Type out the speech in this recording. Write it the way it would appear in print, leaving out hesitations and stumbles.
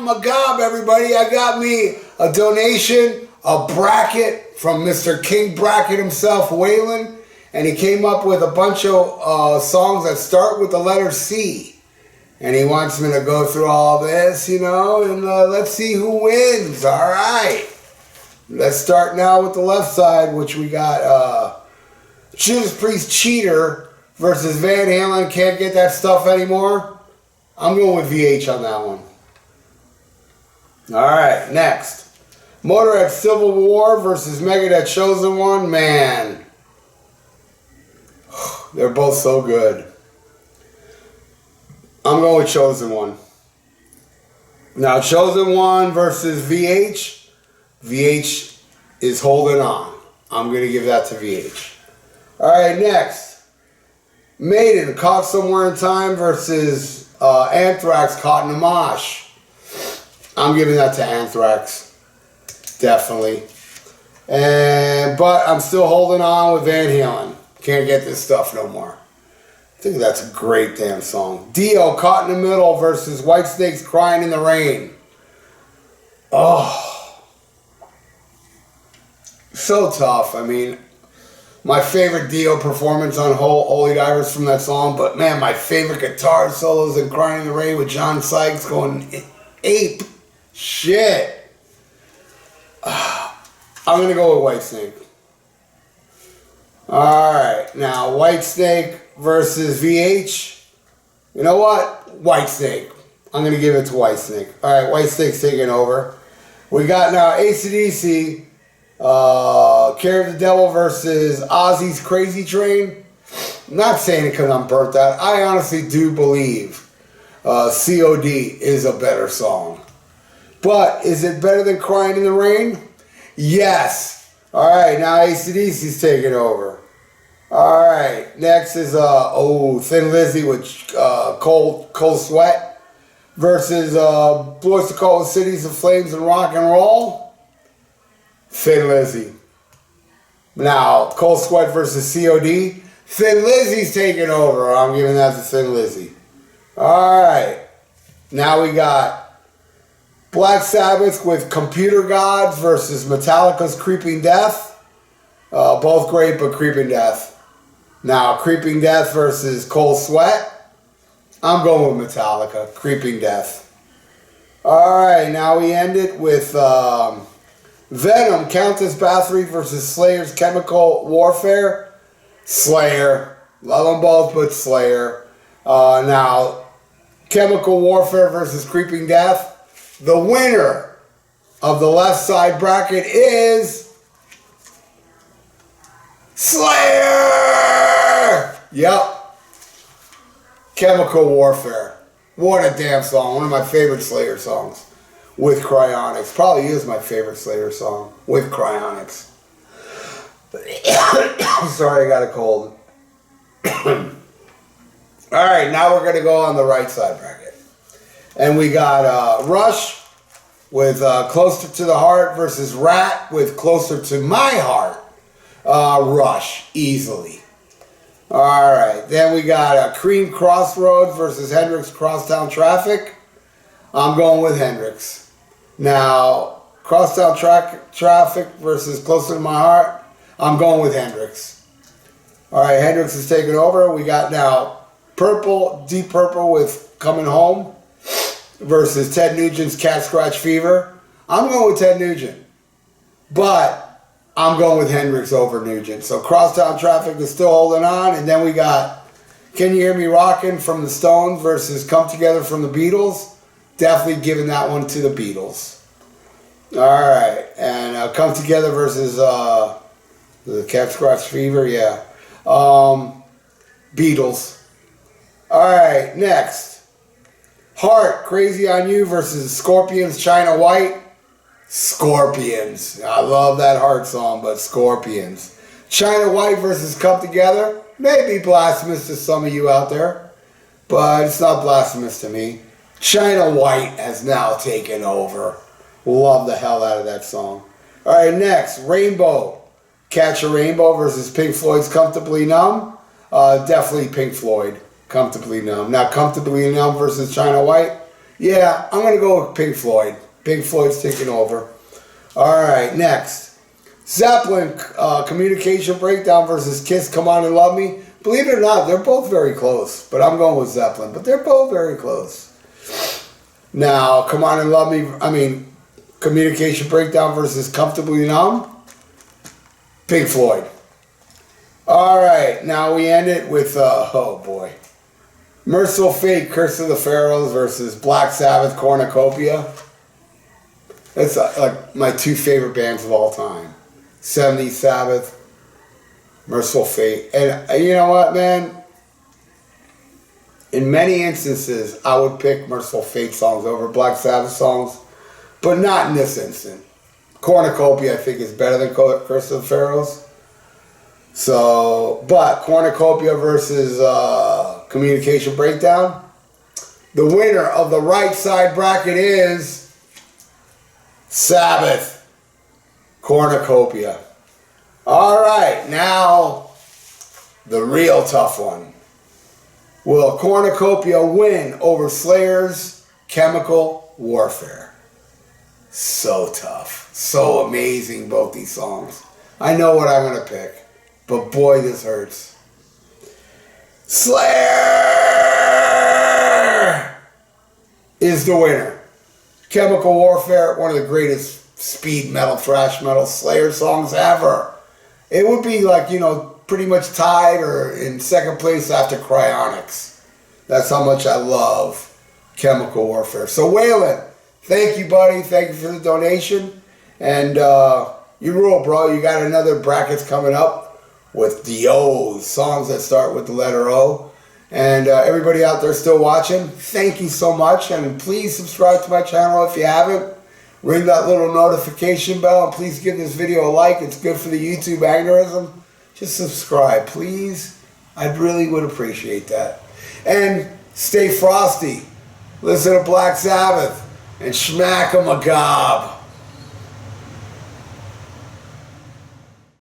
my gob, everybody. I got me a donation, a bracket from Mr. King Bracket himself, Waylon. And he came up with a bunch of songs that start with the letter C. And he wants me to go through all this, you know, and let's see who wins. All right. Let's start now with the left side, which we got Judas Priest Cheater versus Van Halen. Can't get that stuff anymore. I'm going with VH on that one. All right, next. Motorhead Civil War versus Megadeth Chosen One. Man, they're both so good. I'm going with Chosen One. Now, Chosen One versus VH. VH is holding on. I'm going to give that to VH. All right, next. Maiden, Caught Somewhere in Time versus Anthrax, Caught in a Mosh. I'm giving that to Anthrax. Definitely. But I'm still holding on with Van Halen. Can't get this stuff no more. I think that's a great damn song. Dio, Caught in the Middle versus Whitesnake's Crying in the Rain. Oh. So tough. I mean, my favorite Dio performance on Holy Divers from that song, but man, my favorite guitar solos in Crying in the Rain with John Sykes going ape shit. I'm going to go with Whitesnake. Alright, now Whitesnake versus VH. You know what? Whitesnake. I'm going to give it to Whitesnake. Alright, Whitesnake's taking over. We got now AC/DC, Care of the Devil versus Ozzy's Crazy Train. I'm not saying it because I'm burnt out. I honestly do believe COD is a better song. But is it better than Crying in the Rain? Yes. Alright, now AC/DC's taking over. Alright, next is Thin Lizzy with Cold Sweat versus Blue Oyster Cult with Cities of Flames and Rock and Roll. Thin Lizzy. Now, Cold Sweat versus COD. Thin Lizzy's taking over. I'm giving that to Thin Lizzy. Alright, now we got Black Sabbath with Computer Gods versus Metallica's Creeping Death. Both great, but Creeping Death. Now, Creeping Death versus Cold Sweat. I'm going with Metallica. Creeping Death. Alright, now we end it with Venom, Countess Bathory versus Slayer's Chemical Warfare. Slayer. Love them both, but Slayer. Now, Chemical Warfare versus Creeping Death. The winner of the left side bracket is Slayer! Yep. Chemical Warfare. What a damn song. One of my favorite Slayer songs. With Cryonics. Probably is my favorite Slayer song. With Cryonics. Sorry, I got a cold. Alright, now we're going to go on the right side bracket. And we got Rush with Closer to the Heart versus Rat with Closer to My Heart. Rush, easily. Alright, then we got Cream Crossroads versus Hendrix Crosstown Traffic. I'm going with Hendrix. Now, Crosstown Traffic versus Closer to My Heart. I'm going with Hendrix. Alright, Hendrix is taking over. We got now Purple, Deep Purple with Coming Home versus Ted Nugent's Cat Scratch Fever. I'm going with Ted Nugent. But I'm going with Hendrix over Nugent. So Crosstown Traffic is still holding on. And then we got Can You Hear Me Rockin' from the Stones versus Come Together from the Beatles. Definitely giving that one to the Beatles. Alright. And Come Together versus the Cat Scratch Fever. Yeah. Beatles. Alright. Next. Heart, Crazy on You versus Scorpions, China White. Scorpions. I love that Heart song, but Scorpions. China White versus Come Together. Maybe blasphemous to some of you out there, but it's not blasphemous to me. China White has now taken over. Love the hell out of that song. Alright, next. Rainbow. Catch a Rainbow versus Pink Floyd's Comfortably Numb. Definitely Pink Floyd. Comfortably Numb. Now, Comfortably Numb versus China White. Yeah, I'm going to go with Pink Floyd. Pink Floyd's taking over. All right, next. Zeppelin, Communication Breakdown versus Kiss, Come On and Love Me. Believe it or not, they're both very close. But I'm going with Zeppelin. But they're both very close. Now, Come On and Love Me, Communication Breakdown versus Comfortably Numb. Pink Floyd. All right, now we end it with, oh boy. Merciful Fate, Curse of the Pharaohs versus Black Sabbath, Cornucopia. That's like my two favorite bands of all time. 70s Sabbath, Merciful Fate. And you know what, man? In many instances, I would pick Merciful Fate songs over Black Sabbath songs, but not in this instant. Cornucopia, I think, is better than Curse of the Pharaohs. So, but Cornucopia versus Communication Breakdown. The winner of the right side bracket is Sabbath, Cornucopia. All right, now the real tough one. Will Cornucopia win over Slayer's Chemical Warfare? So tough. So amazing, both these songs. I know what I'm going to pick, but boy, this hurts. Slayer is the winner. Chemical Warfare, one of the greatest speed metal, thrash metal, Slayer songs ever. It would be like, you know, pretty much tied or in second place after Cryonics. That's how much I love Chemical Warfare. So Waylon, thank you, buddy. Thank you for the donation. And you rule, bro. You got another brackets coming up with the O's, songs that start with the letter O. And everybody out there still watching, thank you so much. And please subscribe to my channel if you haven't. Ring that little notification bell. And please give this video a like. It's good for the YouTube algorithm. Just subscribe, please. I really would appreciate that. And stay frosty. Listen to Black Sabbath. And smack 'em a gob.